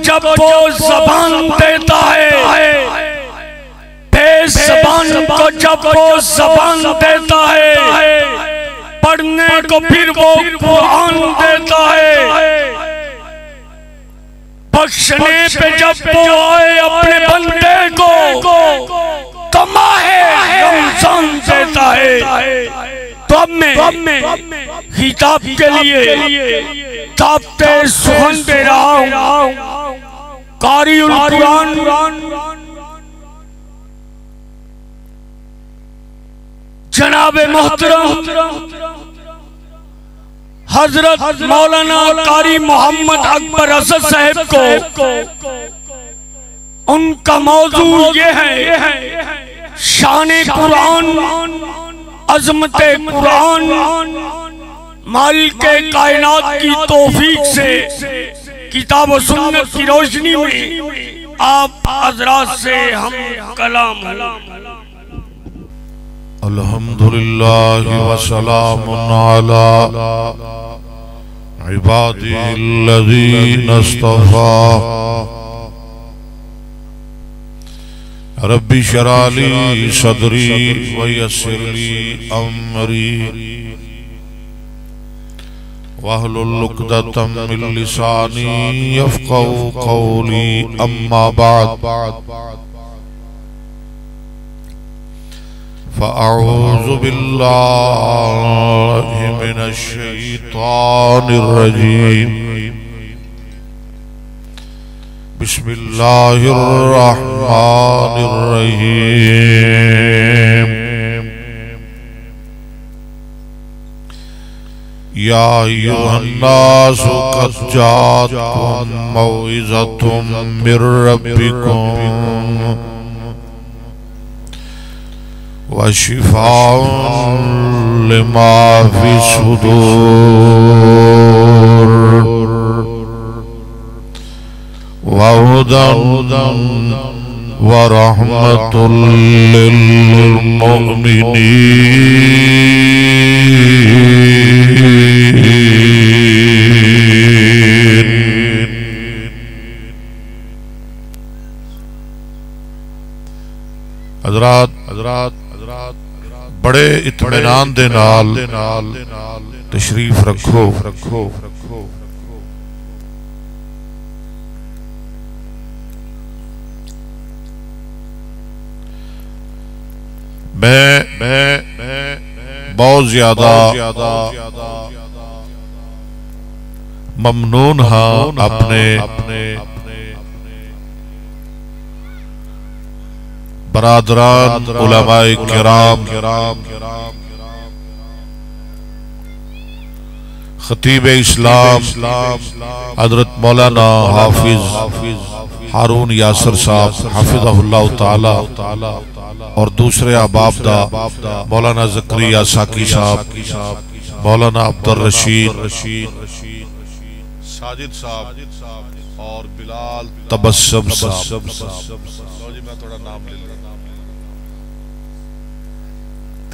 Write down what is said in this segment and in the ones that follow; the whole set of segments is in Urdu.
جب وہ زبان دیتا ہے، بے زبان کو جب وہ زبان دیتا ہے، پڑھنے کو پھر وہ قرآن دیتا ہے، بخشنے پہ جب وہ آئے اپنے بندے کو تو ماہ رمضان دیتا ہے۔ تو اب میں خطاب کے لیے دعوت سخن دے رہا ہوں۔ قاری القرآن جناب محترم حضرت مولانا قاری محمد اکبر اسد صاحب کو ان کا موضوع یہ ہے شان قرآن، عظمت قرآن، مالک کائنات کی توفیق سے کتاب و سنت کی روشنی میں آپ حضرات سے ہم کلام الحمدللہ وسلام علی عبادی الذین اصطفیٰ ربی اشرح لی صدری ویسر لی امری واحلل عقدۃ من لسانی یفقهوا قولی اما بعد فأعوذ باللہ من الشیطان الرجیم بسم اللہ الرحمن الرحیم یا ایھا الناس قد جاءتکم موعظۃ من ربکم وشفاء لما في الصدور وهدى ورحمة للمؤمنين۔ حضرات بڑے اطمینان دے نال تشریف رکھو۔ میں بہت زیادہ ممنون ہاں اپنے برادران علماء کرام، خطیب اسلام حضرت مولانا حافظ ہارون یاسر صاحب حفظہ اللہ تعالی، اور دوسرے احباب دا مولانا زکریا ساکی صاحب، مولانا عبدالرشید ساجد صاحب اور بلال تبسم صاحب۔ میں تھوڑا نام لے لوں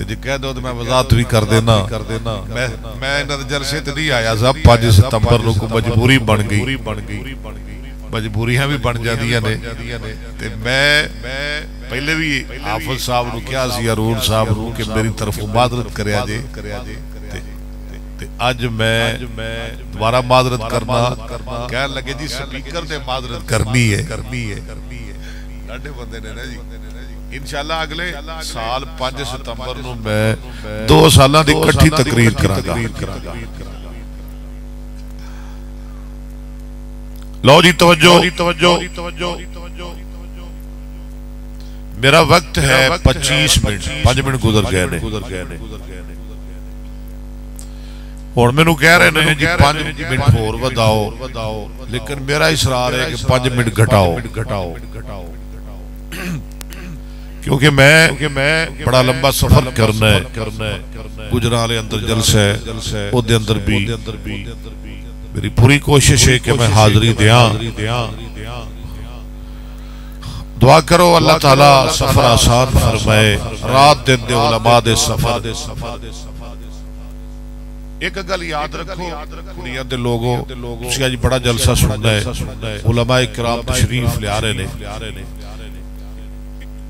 جی کہہ دو تو میں وضاحت بھی کر دینا۔ میں انہاں جلسے تے نہیں آیا صاحب، 5 ستمبر کو مجبوری بن گئی، مجبوریاں بھی بن جاندیاں نے، تے میں پہلے بھی حافظ صاحب نو کیا سی ہارون صاحب نو کہ میری طرف معذرت کریا جے، تے اج میں دوبارہ معذرت کرنا کہنے لگے جی سپیکر نے معذرت کرنی ہے۔ ڈاڈے بندے نے نا جی، انشاءاللہ اگلے سال 5 ستمبر نو میں 2 سالاں دی کٹھی تقریر کراں گا۔ لو جی توجہ، میرا وقت ہے 25 منٹ، 5 منٹ گزر گئے نے، اور میں نو کہہ رہے ہیں جی 5 منٹ اور وداؤ، لیکن میرا اصرار ہے کہ 5 منٹ گھٹاؤ، کیونکہ میں بڑا لمبا سفر کرنا ہے۔ گجرالے اندر جلسہ ہے، او دے اندر بھی میری پوری کوشش ہے کہ میں حاضری دیاں۔ دعا کرو اللہ تعالیٰ سفر آسان فرمائے، رات دن دے علماء دے سفر ایک گل یاد رکھو کڑیاں دے لوگوں تسی اج بڑا جلسہ سننا ہے علماء کرام تشریف لے آ رہے نے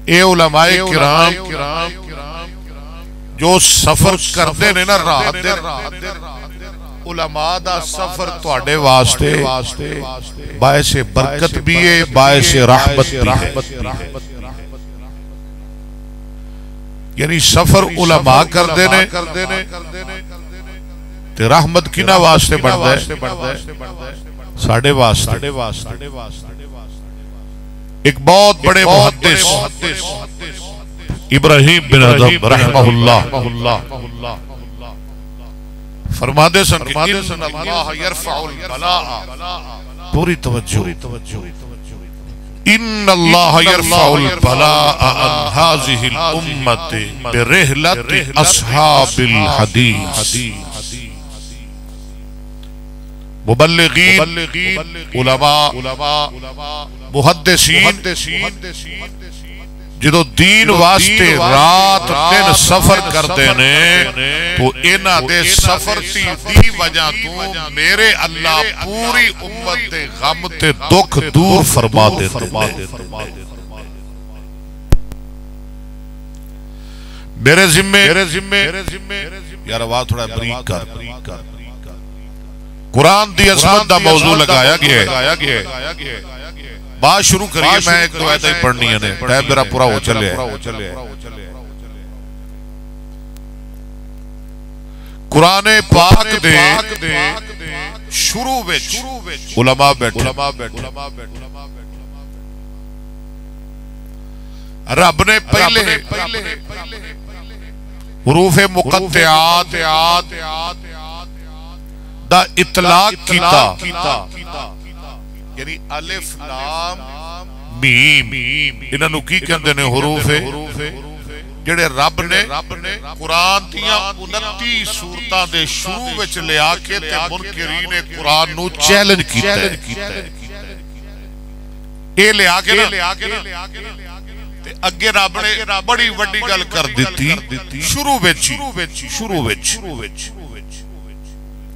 اے علماء کرام جو سفر کردے نے نا رات دے علماء دا سفر تواڈے واسطے باعث برکت بھی ہے باعث رحمت بھی ہے یعنی سفر علماء کردے نے تے رحمت کنا واسطے بندا ہے ساڈے واسطے ایک بہت بڑے محدث ابراہیم بن ادم رحمہ اللہ فرماتے سن ان اللہ یرفع البلاء پوری توجہ ان اللہ یرفع البلاء عن هذه الامة برحلة اصحاب الحدیث مبلغین علماء محدثین جدو دین واسطے رات دن سفر کردے نے تو انہ دے سفر دی وجہ تو میرے اللہ پوری امت دے غم تے دکھ دور فرما دیتے میرے ذمے یار آواز تھوڑا بریک کر قرآن دی عظمت دا موضوع لگایا گیا ہے بات شروع کریے میں ایک دو آیتیں پڑھنی ہے ٹائم میرا پورا ہو چلے قرآن پاک دے شروع وچ علماء بیٹھے رب نے پہلے حروف مقطعات دا اطلاق کیتا یعنی الف لام میم انہاں نو کی کہندے نے حروف جڑے رب نے قرآن دیاں 29 سورتاں دے شروع وچ لے آ کے تے منکرین قرآن نو چیلنج کیتا ہے اے لے آ کے تے اگے رب نے بڑی وڈی گل کر دتی شروع وچ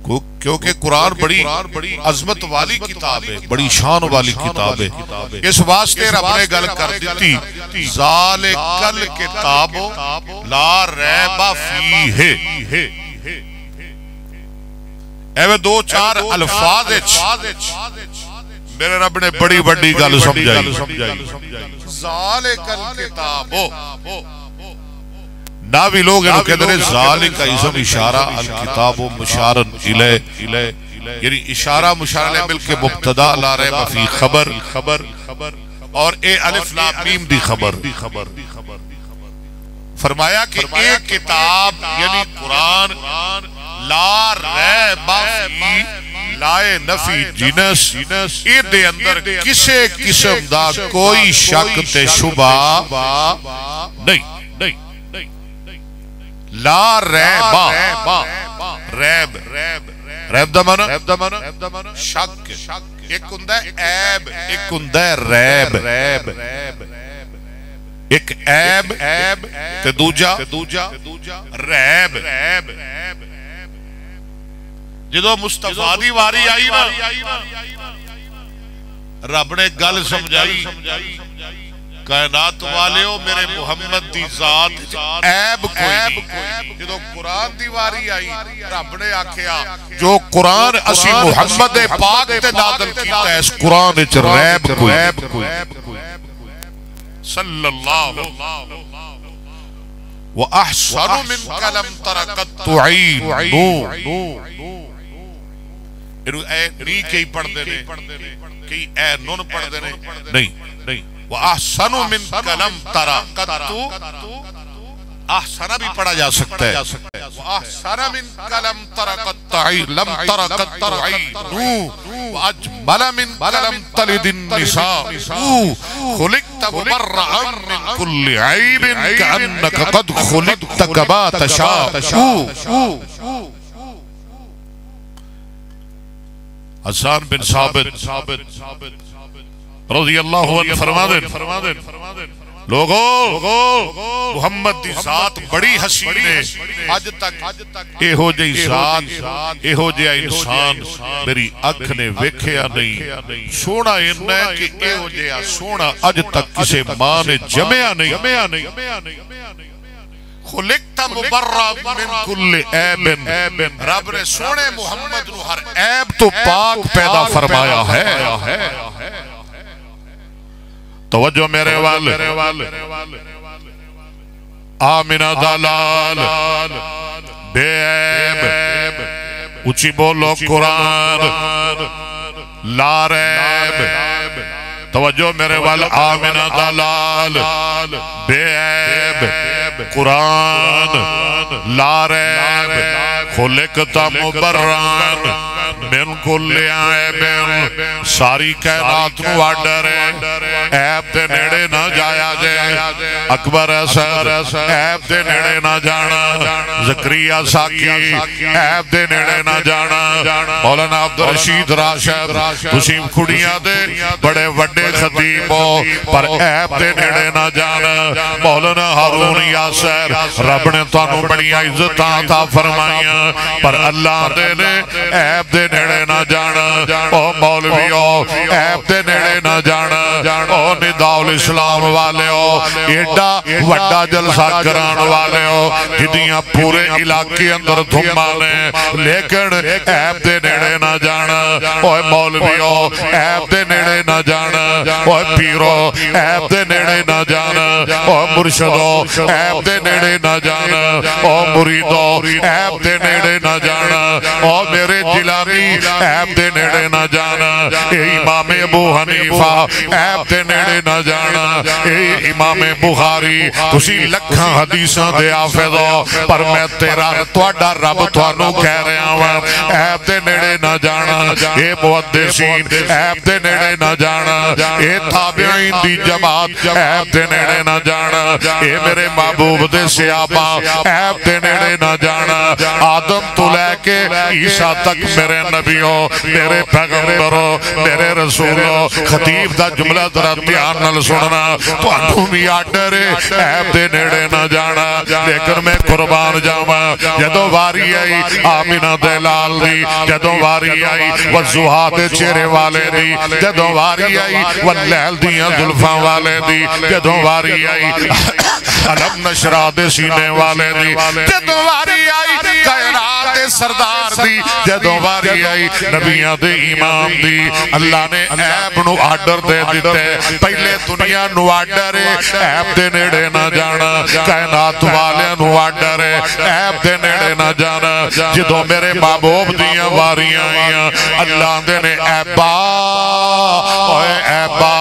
کیونکہ قرآن بڑی عظمت والی کتاب ہے بڑی شان والی کتاب ہے اس واسطے رب نے گل کر دیتی ذالک الکتاب لا ریب فیہ ایویں دو چار الفاظ میرے رب نے بڑی بڑی گل سمجھائی ذالک الکتاب ناوی لوگ انہوں کہتے ہیں ذالک اسم اشارہ الکتاب مشارن الیہ یعنی اشارہ مشارہ لے مل کے مبتدا لا ریب فی خبر اور اے الف لام میم دی خبر فرمایا کہ ایک کتاب یعنی قرآن لا ریب فی لائے نفی جنس اے دے اندر کسے قسم دا کوئی شک تے شبہ نہیں لا ریب دا معنی شک ایک ہندہ عیب ایک ہندہ ریب ایک عیب تے دوجا ریب جدو مصطفیٰ دی واری آئی نا رب نے گل سمجھائی کائنات والے ہو میرے محمد دی ذات عیب کوئی نہیں جدو قرآن دی واری آئی رب نے آکھیا جو قرآن اسی محمد پاک تے نازل کیتا ہے اس قرآن وچ ریب کوئی صلی اللہ وَأَحْسَنُ مِنْكَ لَمْ تَرَ قَطُّ عَيْنٌ نی کئی پڑھ دے نے کئی اے نون پڑھ دے نے نہیں وَأَحْسَنُ مِنْكَ لَمْ تَرَ قَطُّ احسنہ بھی پڑھا جا سکتا ہے وَأَحْسَنَ مِنْكَ لَمْ تَرَ قَطُّ عَيْنٌ وَأَجْمَلَ مِنْكَ لَمْ تَلِدِ النِّسَاءُ خُلِقْتَ مُبَرَّأً مِنْ كُلِّ عَيْبٍ كَأَنَّكَ قَدْ خُلِقْتَ كَمَا تَشَاءُ حسان بن ثابت رضی اللہ عنہ فرما دیں لوگو محمد دی ذات بڑی حسین ہے، اج تک ایہو جئی ذات ایہو جیا انسان میری اکھ نے ویکھیا نہیں۔ سونا انہا ہے کہ ایہو جیا سونا اج تک کسے ماں نے جمعیا نہیں۔ خلقت مبرّا من کل عیب، رب نے سونے محمد نو ہر عیب تو پاک پیدا فرمایا ہے۔ توجہ میرے والے، آمینہ دلال بے عیب، اچھی بولو قرآن لا ریب۔ توجہ میرے والے، آمینہ دلال بے عیب، قرآن لا ریب، خلقت مبرّان من کل عیب، ساری کائنات نو آڈر ہے، عیب دے نیڑے نہ جایا جائے۔ اکبر اسد عیب دے نیڑے نہ جانا، زکریا ساکی عیب دے نیڑے نہ جانا، مولانا عبدالرشید راشد تسیم کھڑیاں دے بڑے وڈے خطیب ہو پر عیب دے نیڑے نہ جانا، مولانا ہارون یاسر رب نے توانو بڑی عزتاں عطا فرمائیاں پر اللہ دے نے عیب دے نیڑے نہ جانا۔ او مولویو عیب دے نیڑے نہ جانا، او نداء الاسلام والے ہو، ایڈا وڈا جلسہ کران والے ہو جدیاں پورے علاقے اندر دھمانے، لیکن عیب دے نیڑے نہ جانا۔ او مولویو عیب دے نیڑے نہ جانا، او پیرو عیب دے نیڑے نہ جانا، او مرشدو عیب دے نیڑے نہ جانا، او مریدو عیب دے نیڑے نہ جانا، او میرے جلانی عیب دے نیڑے نہ جانا، اے امام ابو حنیفہ عیب دے نیڑے نہ جانا، اے امام بخاری تسی لکھاں حدیثاں دے حافظ ہو پر میں تیرا تواڈا رب توانو کہہ رہا ہوں عیب دے نیڑے نہ جانا، اے محدثین عیب دے نیڑے نہ جانا، اے تابعین دی جماعت عیب دے نیڑے نہ جانا، اے میرے محبوب دے صحابہ عیب دے نیڑے نہ جانا، آدم تو لے کے عیسیٰ تک میرے نبیوں، میرے پیغمبروں، میرے رسولوں، خطیب دا جملہ ذرا دھیان نال سننا، تو انہوں بھی آڈر عیب دے نیڑے نہ جانا، لیکن میں قربان جاواں جدوں واری آئی آمینہ دلال دی، جدوں واری آئی والضحیٰ دے چہرے والے دی، جدوں واری آئی واللیل دیاں زلفاں والے دی، جدوں واری آئی علم نشرہ دے سینے والے دی، جدوں واری آئی کائنات دے سردار دی، جدوں واری آئی نبیاں دے امام دی، اللہ نے عیب نو آڈر دے دیتے، پہلے دنیا نو آڈر ہے عیب دے نیڑے نہ جانا، کائنات والے نو آڈر ہے عیب دے نیڑے نہ جانا، جدوں میرے محبوب دیاں واریاں آئیاں اللہ دے نے عیبا اوے عیبا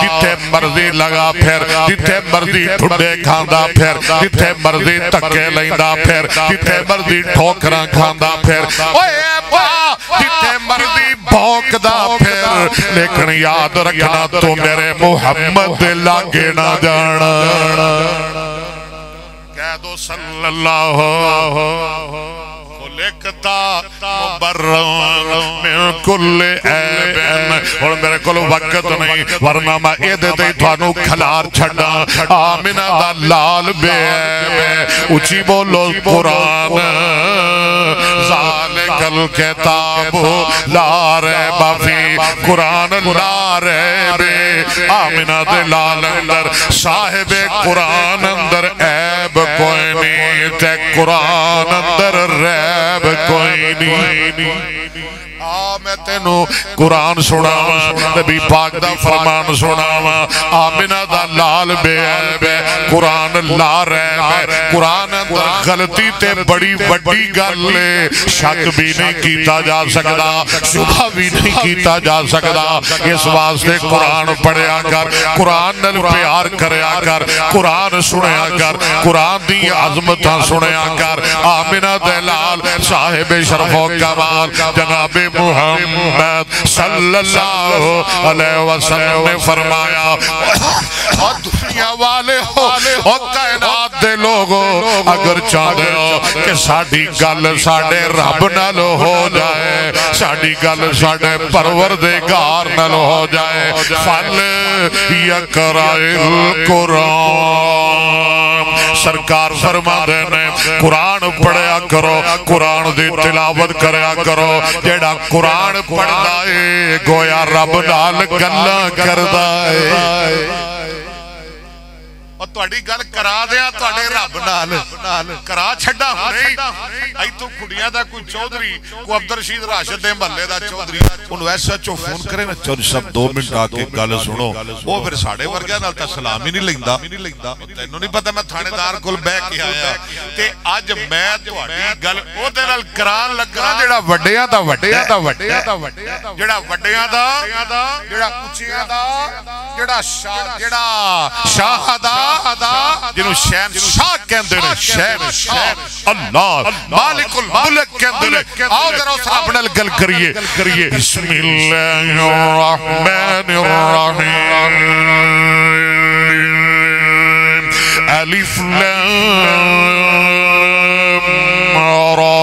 جتھے مرضی لگا پھر، جتھے مرضی ٹھڈے کھاندا پھر، جتھے مرضی تکے لیندہ پھر، جتھے مرضی ٹھوکراں کھاندا پھر، اوے عیبا جتھے مرضی بھوکدا پھر، لیکن یاد رکھنا تو میرے محمد لاگے نہ جانا۔ کہہ دو صلی اللہ خلقتا مبرّا من کل عیب، اور میرے کل وقت نہیں ورنہ میں ایدے دے توانو کھلار چھڑا، آمینہ دا لال بے عیب، اچھی بولو قرآن ذالک الکتاب لا ریب فی، قرآن لا ریب، آمینہ دے لال اندر صاحب قرآن اندر عیب کوئی نہیں، تے قرآن اندر ریب کوئی نہیں۔ میں تینو قرآن سناواں، نبی پاک دا فرمان سناواں، آمینہ دا لال بے عیب، قرآن لا ریب، قرآن اندر غلطی تے بڑی وڈی گل، شک بھی نہیں کیتا جا سکدا، شبہ بھی نہیں کیتا جا سکدا، اس واسطے قرآن پڑھیا کر، قرآن نال پیار کریا کر، قرآن سنیا کر، قرآن دی عظمتاں سنیا کر۔ آمینہ دے لال صاحب شرف و کمال جناب محمد صلی اللہ علیہ وسلم نے فرمایا، اور دنیا دنیا والے ہو او کائنات دے لوگو اگر چاہتے ہو کہ ساڑی گل ساڑے رب نال ہو جائے ساڑی گل ساڑے پروردگار نال ہو جائے فل یقرائ القرآن سرکار فرما دینے قرآن پڑھیا کرو قرآن دی تلاوت کریا کرو جیڑا قرآن پڑھدا ہے گویا رب نال گلاں کردا ہے اور تہاڈی گل کرا دیاں تہاڈے رب نال کرا چھڈا ہونے ایتھوں کھڑیاں دا کوئی چودھری کوئی عبدالرشید راشد دے محلے دا چودھری انہوں ایسا چو فون کرے نا چودھری صاحب 2 منٹ آ کے گل سنو وہ پھر ساڑے ورگیا نال تا سلام ہی نہیں لیندا تینوں نہیں پتہ میں تھانے دار کول بیٹھ کے آیا تے اج میں تہاڈی گل او دے نال کران لگا جڑا وڈیاں دا جڑا وڈیاں دا جڑا اونچیاں دا جڑا شاہ دا جنہوں شہنشاہ کہندے نے شہنشاہ اللہ مالک الملک کہندے نے آؤ ذرا اس رب نال گل کریے بسم اللہ الرحمن الرحیم الف لام را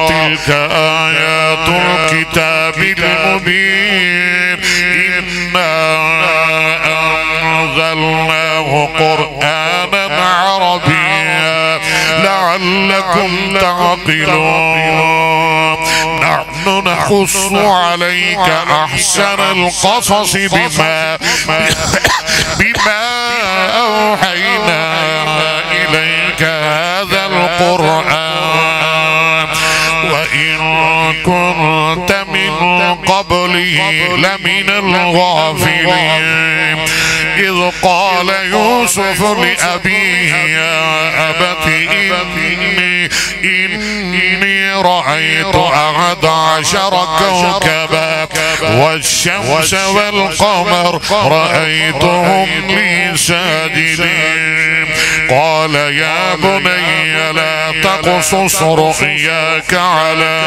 تلک آیات الكتاب المبین أنزلناه قرآنا عربيا لعلكم تعقلون نحن نقص عليك أحسن القصص بما أوحينا إليك هذا القرآن وإن كنت من قبله لمن الغافلين إذ قال يوسف لأبيه يا أبت إني رأيت 11 كوكبا والشمس والقمر رأيتهم لي ساجدين قال يا بني لا تقصص رؤياك على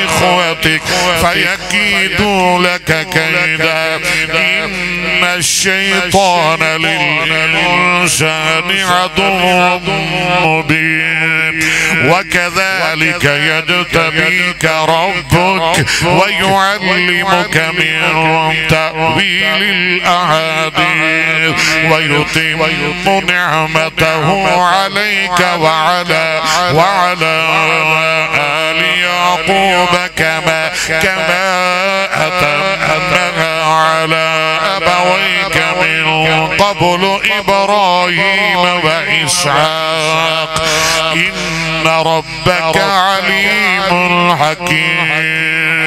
إخوتك فيكيدوا لك كيدا إن الشيطان للإنسان عدو مبين وكذلك يجتبيك ربك ويعلمك من تأويل الأحاديث ويتم نعمته عليك وعلى آل يعقوب كما أتمها على أبويك من قبل إبراهيم وإسحاق إن ربك عليم حكيم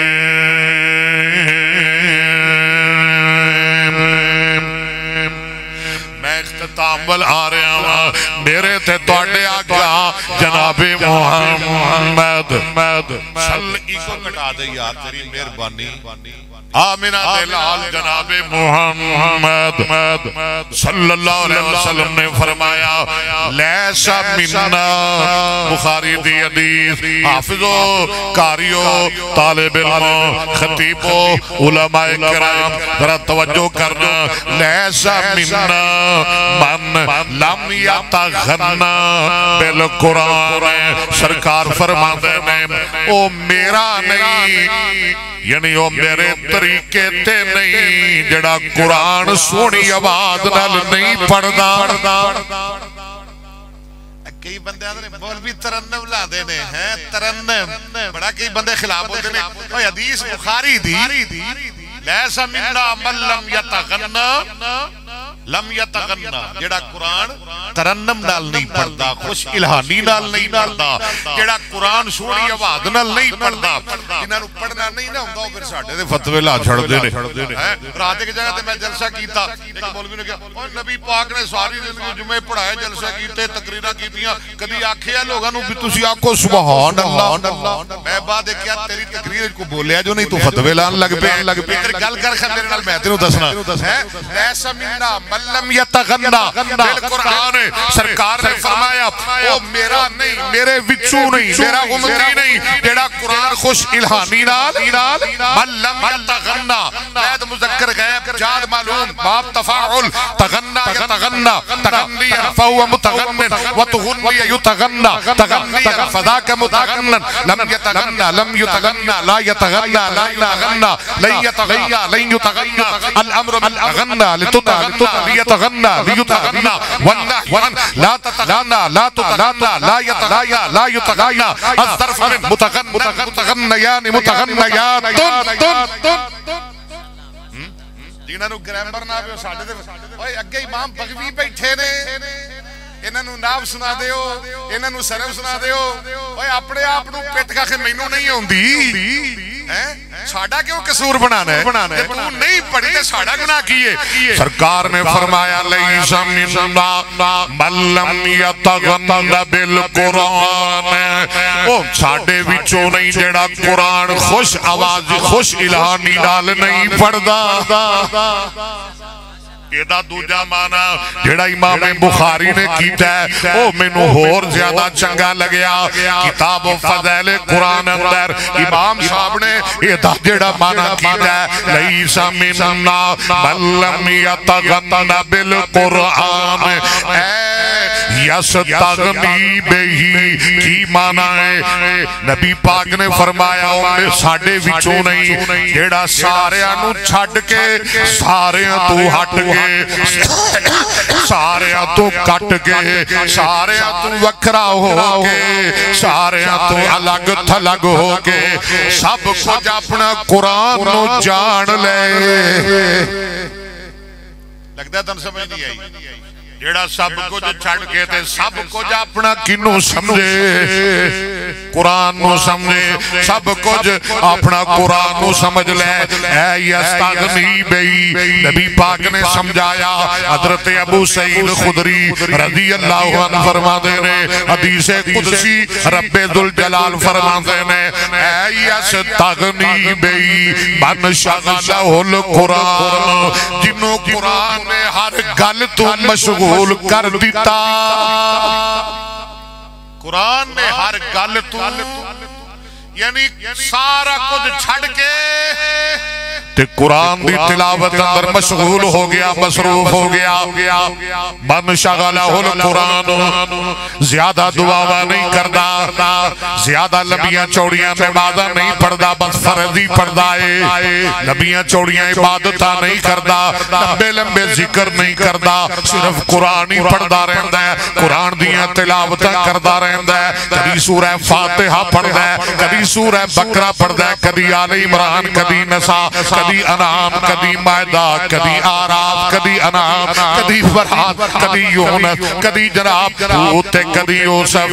اختتام آ رہا ہوں میرے تے توڑے آگا جناب محمد صلی کو کٹا دے یار تیری مہربانی آمینہ دلال جناب محمد صلی اللہ علیہ وسلم نے فرمایا لیسا مننا بخاری دی حدیث حافظو کاریو طالب علم خطیبو علماء کرام ذرا توجہ کرنا لیسا مننا من لم یتغنا بالقرآن سرکار فرماتے ہیں او میرا نہیں یعنی وہ میرے طریقے تے نہیں جڑا قرآن سونی آواز نال نہیں پڑھدا کئی بندے آدھے مولوی ترنم لا دینے ہیں ترنم بڑا کئی بندے خلاف ہوتے ہیں اوہ حدیث بخاری دی لیسا مننا من لم یتغنا جڑا قرآن ترنم نال نہیں پڑھدا خوش الہانی نال نہیں پڑھدا جڑا قرآن سونی آواز نال نہیں پڑھدا جنہاں نو پڑھنا نہیں نہ ہوندا پھر ساڈے تے فتوی لا چھڑدے نے رات کی جگہ تے میں جلسہ کیتا ایک مولوی نے کہا اوہ نبی پاک نے ساری زندگی جمعے پڑھائے جلسہ کیتے تقریراں کیتیاں کبھی آکھیا لوگاں نو بھی تسی آکھو سبحان اللہ میں بعد کیا تیری تقریر کو بولیا جو نہیں تو فتوی لان لگ پے تیری گل کر میرے نال میں تینوں دسنا ایسا مننا بل لم یتغنا بالقرآن. سرکار نے فرمایا او میرا نہیں، میرے وچوں نہیں، میرا امتی نہیں جیڑا قرآن خوش الہانی نال بل لم یتغنا. قید مذکر غیب جاد معلوم باب تفاعل. تغنا یتغنا، تغنی فهو متغنن وتغنی یتغنا، تغنی فذاک متغنن. لم یتغنا لم یتغنا لا یتغنا لا یتغنا لن یتغنا لن یتغنا. الامر من تغنا لتتغنا ليتغنا ليتغنا والنحو لا تتغنا لا تتغنا لا يتغنا لا يتغنا. الظرف من متغنن متغنیان متغنیات. جنہاں نو گرامر نہ آوے ساڈے تے اوئے اگے امام بغوی بیٹھے نے، انہاں نو ناو سنا دیو، انہاں نو صرف سنا دیو. اوئے اپنے آپ نو پٹ کے مینوں نہیں اوندی، ساڈا کیوں قصور بنانا ہے؟ تے تو نہیں پڑھی تے ساڈا گناہ کیے؟ سرکار نے فرمایا لیس منا من لم یتغنا بالقرآن. او ساڈے وچوں نہیں جیڑا قرآن خوش آواز خوش الہانی نال نہیں پڑھدا. ایدہ دوجہ مانا جیڑا امام بخاری نے کیتا ہے او مینوں ہور زیادہ چنگا لگیا. کتاب و فضائل قرآن اندر امام صاحب نے ایدہ جیڑا مانا کیتا ہے لیس منا من لم یتغنا بالقرآن یستغنی بہی. کی مانا ہے؟ نبی پاک نے فرمایا ساڈے وچوں نہیں جیڑا ساریاں نو چھڈ کے ساریاں تو ہٹ کے ساریاں تو کٹ کے ساریاں تو وکھرا ہو کے ساریاں تو الگ تھلگ ہو کے سب کچھ اپنا قرآن نو جان لے. لگتا ہے تن سمجھ نہیں آئی؟ جیڑا سب کچھ چھڑ کے تے سب کچھ اپنا کنوں سمجھے، قرآن نو سمجھے، سب کچھ اپنا قرآن نو سمجھ لے. اے یستغنی بی. نبی پاک نے سمجھایا. حضرت ابو سعید خدری رضی اللہ عنہ فرماتے ہیں حدیث قدسی رب ذوالجلال فرماتے ہیں اے یستغنی بی من شغلہ القرآن. جنہوں قرآن نے ہر گل تو مشغول کر دیتا. قرآن نے ہر گل تو یعنی سارا کچھ چھڑ کے تے قرآن دی تلاوت اندر مشغول ہو گیا، مصروف ہو گیا. من شغلہ القرآن. زیادہ دعاوا نہیں کردا، زیادہ لمبیاں چوڑیاں نمازاں نہیں پڑھدا، بس فرض ہی پڑھدا ہے. لمبیاں چوڑیاں عبادتاں نہیں کردا، لمبے لمبے ذکر نہیں کردا، صرف قرآن ہی پڑھدا رہندا ہے، قرآن دیاں تلاوتاں کردا رہندا ہے. کبھی سورہ فاتحہ پڑھدا ہے، کبھی سورہ بقرہ پڑھدا ہے، کبھی آل عمران، کبھی نساء، کبھی انعام، کبھی مائدہ، کبھی آراف، کبھی انعام، کبھی فرحات، کبھی یونس، کبھی جناب ہوتے، کبھی یوسف.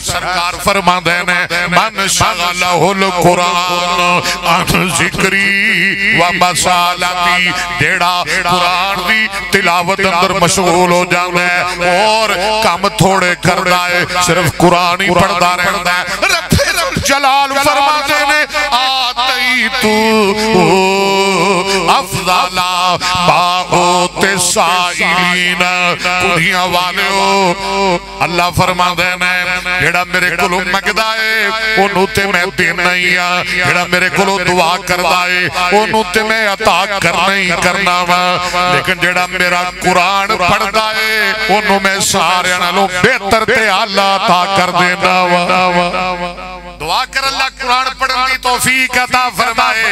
سرکار فرما دینے من شغلہ القرآن عن ذکری و مسالتی. جیڑا قرآن دی تلاوت اندر مشغول ہو جانا ہے اور کام تھوڑے کرنا ہے، صرف قرآن ہی پڑھتا رہتا ہے. رب جلال فرما دینے آتی تو افضالا باعوت سائلین. کڑیاں والے ہو اللہ فرما دینے جیڑا میرے کلو مگدہ ہے انہوں تے میں دینا ہی ہے، جیڑا میرے کلو دعا کردہ ہے انہوں تے میں عطا کرنا ہی کرنا وا. لیکن جیڑا میرا قرآن پڑھدا ہے انہوں میں سارے نالوں بہتر تے اللہ عطا کر دینا وا. دعا کر اللہ قرآن پڑھنے کی توفیق عطا فرمائے.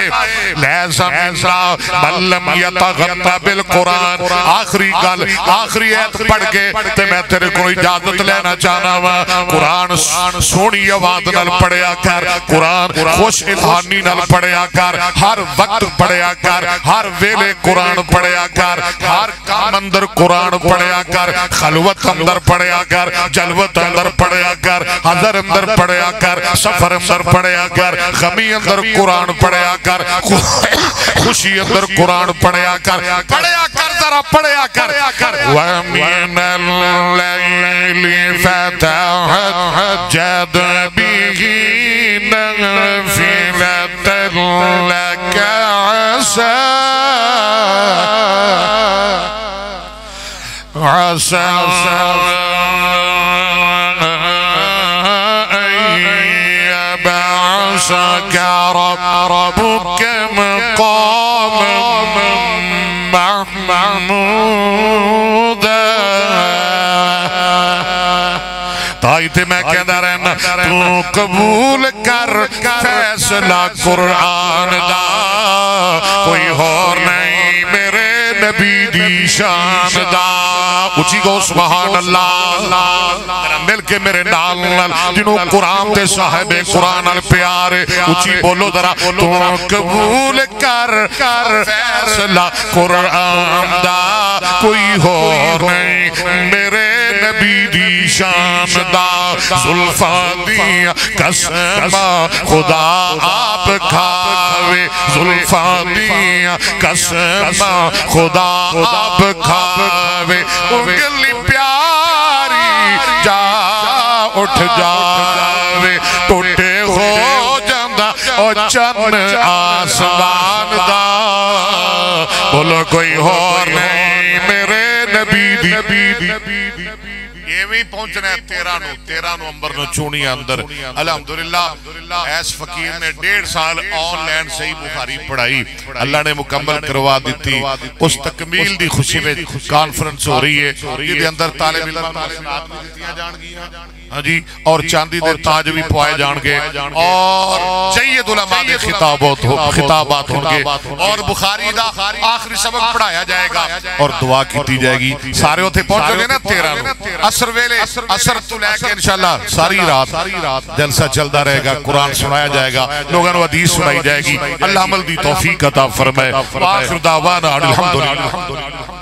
لیسا منسا من لم یتغنا بالقرآن. آخری گل آخری ایت پڑھ کے تے میں تیرے کو اجازت لینا چاہنا وا. قرآن سونی آواز نال پڑھیا کر، قرآن خوش الہانی نال پڑھیا کر، ہر وقت پڑھیا کر، ہر ویلے قرآن پڑھیا کر، ہر کام اندر قرآن پڑھیا کر، خلوت اندر پڑھیا کر، جلوت اندر پڑھیا کر، حضر اندر پڑھیا کر، سفر اندر پڑھیا کر، غمی اندر قرآن پڑھیا کر، خوشی اندر قرآن پڑھیا کر. پڑھیا کر ذرا پڑھیا کر. وَمِنَ اللَّيْلِ فَتَهَجَّدْ بِهِ نَافِلَةً لَكَ عَسَىٰ يبعثك ربك مقاما محمودا تائی تے میں کہنا رہنا تو قبول کر فیصلہ قرآن دا کوئی اور نہیں میرے نبی دی شان دا اچھی گو سبحان اللہ مل کے میرے نال جنہوں قرآن تے صاحب قرآن پیارے اچھی بولو ذرا تو قبول کر فیصلہ قرآن دا کوئی اور نہیں میرے نبی دی شان دا زلفاں دیا قسم خدا آپ کھاوے زلفاں دیا قسم خدا آپ کھاوے انگلی پیاری جا اٹھ جاوے ٹوٹے ہو جاندہ اور چند آسمان دا بولو کوئی اور نہیں میرے نبی دی یہ بھی پہنچنا ہے تیرہ نومبر نو چونی اندر الحمدللہ ایس فقیر نے 1.5 سال آن لائن صحیح بخاری پڑھائی اللہ نے مکمل کروا دیتی اس تکمیل دی خوشی میں کانفرنس ہو رہی ہے یہ اندر طالب علم ہاں جی اور چاندی دے تاج بھی پوائے جان گے اور سید علماء دے خطابات ہوں گے اور بخاری دا آخری سبق پڑھایا جائے گا اور دعا کیتی جائے گی سارے ہوتے پہنچو گے نا 13 عصر ویلے عصر تو لے کے انشاءاللہ ساری رات جلسہ چلتا رہے گا قرآن سنایا جائے گا لوگوں نے حدیث سنائی جائے گی اللہ عمل دی توفیق عطا فرمائے وآخر دعوانا الحمدللہ